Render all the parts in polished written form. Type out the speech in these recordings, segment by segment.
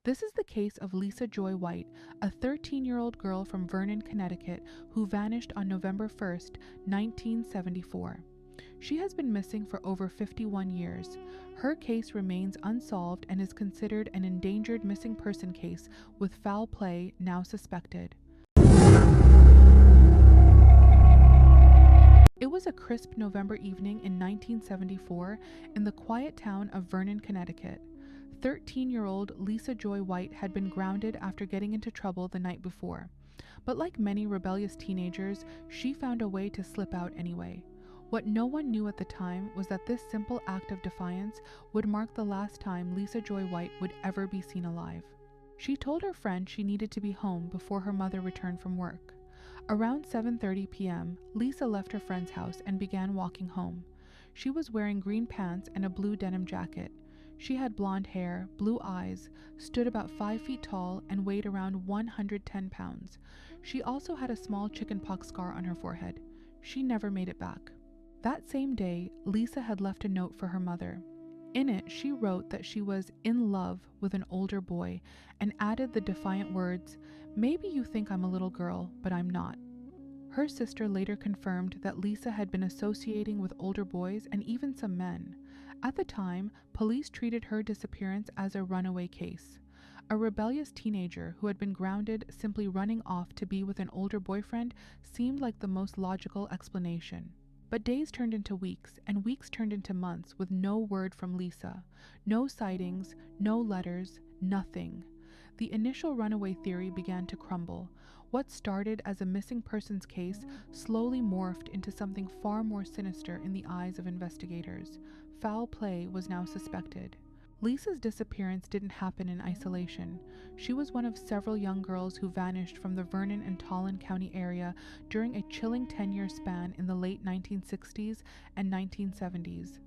This is the case of Lisa Joy White, a 13-year-old girl from Vernon, Connecticut, who vanished on November 1st, 1974. She has been missing for over 51 years. Her case remains unsolved and is considered an endangered missing person case with foul play now suspected. It was a crisp November evening in 1974 in the quiet town of Vernon, Connecticut. 13-year-old Lisa Joy White had been grounded after getting into trouble the night before. But like many rebellious teenagers, she found a way to slip out anyway. What no one knew at the time was that this simple act of defiance would mark the last time Lisa Joy White would ever be seen alive. She told her friend she needed to be home before her mother returned from work. Around 7:30 p.m., Lisa left her friend's house and began walking home. She was wearing green pants and a blue denim jacket. She had blonde hair, blue eyes, stood about 5 feet tall, and weighed around 110 pounds. She also had a small chickenpox scar on her forehead. She never made it back. That same day, Lisa had left a note for her mother. In it, she wrote that she was in love with an older boy and added the defiant words, "Maybe you think I'm a little girl, but I'm not." Her sister later confirmed that Lisa had been associating with older boys and even some men. At the time, police treated her disappearance as a runaway case. A rebellious teenager who had been grounded simply running off to be with an older boyfriend seemed like the most logical explanation. But days turned into weeks, and weeks turned into months with no word from Lisa. No sightings, no letters, nothing. The initial runaway theory began to crumble. What started as a missing persons case slowly morphed into something far more sinister in the eyes of investigators. Foul play was now suspected. Lisa's disappearance didn't happen in isolation. She was one of several young girls who vanished from the Vernon and Tolland County area during a chilling 10-year span in the late 1960s and 1970s.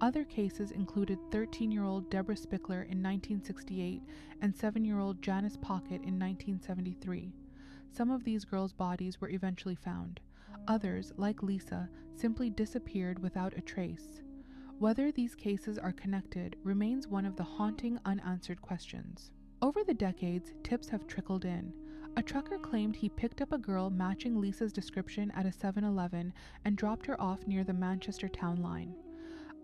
Other cases included 13-year-old Deborah Spickler in 1968 and 7-year-old Janice Pocket in 1973. Some of these girls' bodies were eventually found. Others, like Lisa, simply disappeared without a trace. Whether these cases are connected remains one of the haunting unanswered questions. Over the decades, tips have trickled in. A trucker claimed he picked up a girl matching Lisa's description at a 7-Eleven and dropped her off near the Manchester town line.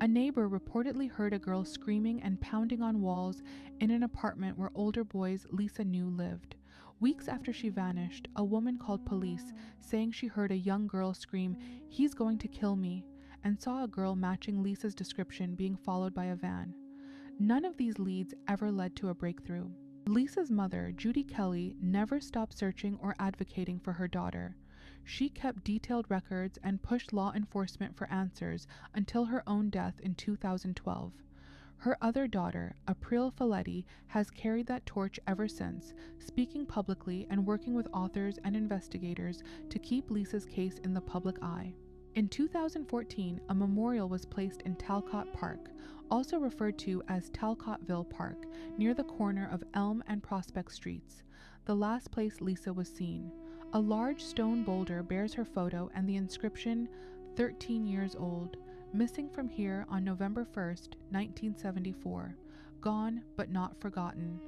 A neighbor reportedly heard a girl screaming and pounding on walls in an apartment where older boys Lisa knew lived. Weeks after she vanished, a woman called police saying she heard a young girl scream, "He's going to kill me," and saw a girl matching Lisa's description being followed by a van. None of these leads ever led to a breakthrough. Lisa's mother, Judy Kelly, never stopped searching or advocating for her daughter. She kept detailed records and pushed law enforcement for answers until her own death in 2012. Her other daughter, April Folletti, has carried that torch ever since, speaking publicly and working with authors and investigators to keep Lisa's case in the public eye. In 2014, a memorial was placed in Talcott Park, also referred to as Talcottville Park, near the corner of Elm and Prospect Streets, the last place Lisa was seen. A large stone boulder bears her photo and the inscription, 13 years old, missing from here on November 1st, 1974, gone but not forgotten.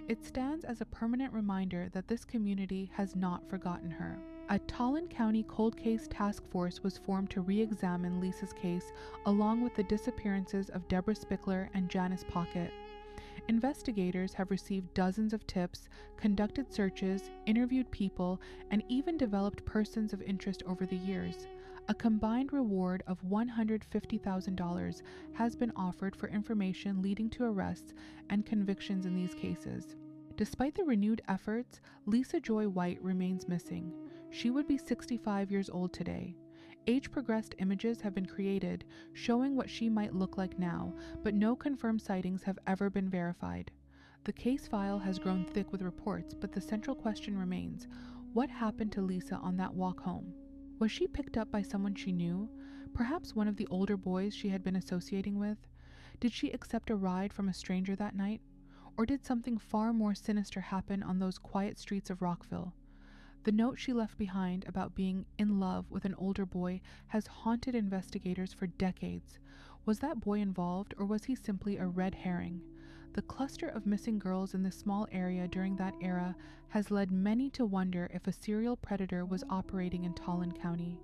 It stands as a permanent reminder that this community has not forgotten her. A Tolland County Cold Case Task Force was formed to re-examine Lisa's case along with the disappearances of Deborah Spickler and Janice Pocket. Investigators have received dozens of tips, conducted searches, interviewed people, and even developed persons of interest over the years. A combined reward of $150,000 has been offered for information leading to arrests and convictions in these cases. Despite the renewed efforts, Lisa Joy White remains missing. She would be 65 years old today. Age-progressed images have been created showing what she might look like now, but no confirmed sightings have ever been verified. The case file has grown thick with reports, but the central question remains: what happened to Lisa on that walk home? Was she picked up by someone she knew? Perhaps one of the older boys she had been associating with? Did she accept a ride from a stranger that night? Or did something far more sinister happen on those quiet streets of Rockville? The note she left behind about being in love with an older boy has haunted investigators for decades. Was that boy involved, or was he simply a red herring? The cluster of missing girls in this small area during that era has led many to wonder if a serial predator was operating in Tolland County.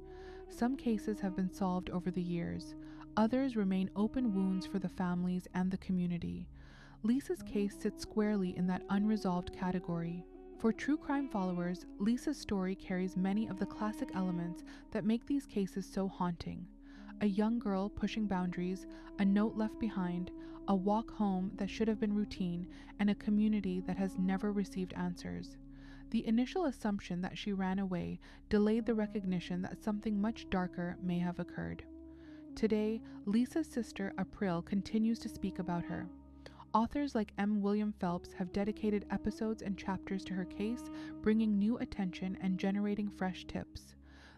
Some cases have been solved over the years. Others remain open wounds for the families and the community. Lisa's case sits squarely in that unresolved category. For true crime followers, Lisa's story carries many of the classic elements that make these cases so haunting. A young girl pushing boundaries, a note left behind, a walk home that should have been routine, and a community that has never received answers. The initial assumption that she ran away delayed the recognition that something much darker may have occurred. Today, Lisa's sister, April, continues to speak about her. Authors like M. William Phelps have dedicated episodes and chapters to her case, bringing new attention and generating fresh tips.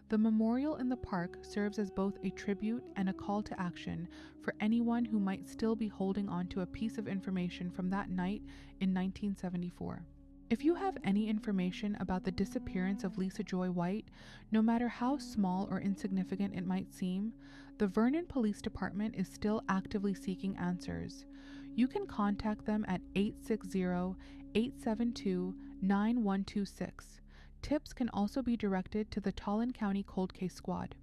The memorial in the park serves as both a tribute and a call to action for anyone who might still be holding on to a piece of information from that night in 1974. If you have any information about the disappearance of Lisa Joy White, no matter how small or insignificant it might seem, the Vernon Police Department is still actively seeking answers. You can contact them at 860-872-9126. Tips can also be directed to the Tolland County Cold Case Squad.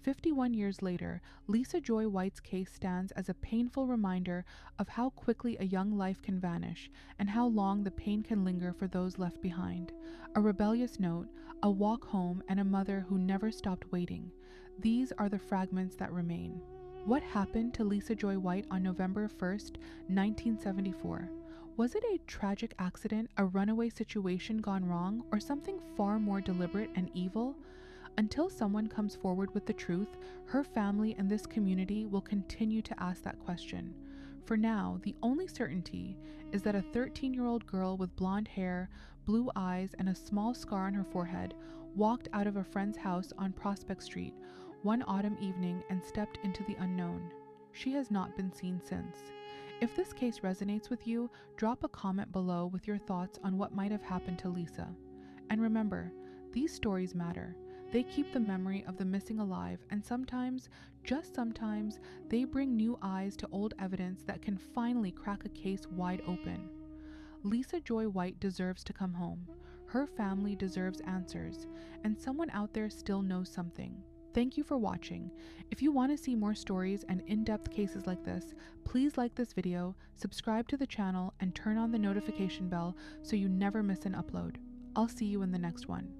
51 years later, Lisa Joy White's case stands as a painful reminder of how quickly a young life can vanish and how long the pain can linger for those left behind. A rebellious note, a walk home, and a mother who never stopped waiting. These are the fragments that remain. What happened to Lisa Joy White on November 1st, 1974? Was it a tragic accident, a runaway situation gone wrong, or something far more deliberate and evil? Until someone comes forward with the truth, her family and this community will continue to ask that question. For now, the only certainty is that a 13-year-old girl with blonde hair, blue eyes, and a small scar on her forehead walked out of a friend's house on Prospect Street one autumn evening and stepped into the unknown. She has not been seen since. If this case resonates with you, drop a comment below with your thoughts on what might have happened to Lisa. And remember, these stories matter. They keep the memory of the missing alive, and sometimes, just sometimes, they bring new eyes to old evidence that can finally crack a case wide open. Lisa Joy White deserves to come home. Her family deserves answers, and someone out there still knows something. Thank you for watching. If you want to see more stories and in-depth cases like this, please like this video, subscribe to the channel, and turn on the notification bell so you never miss an upload. I'll see you in the next one.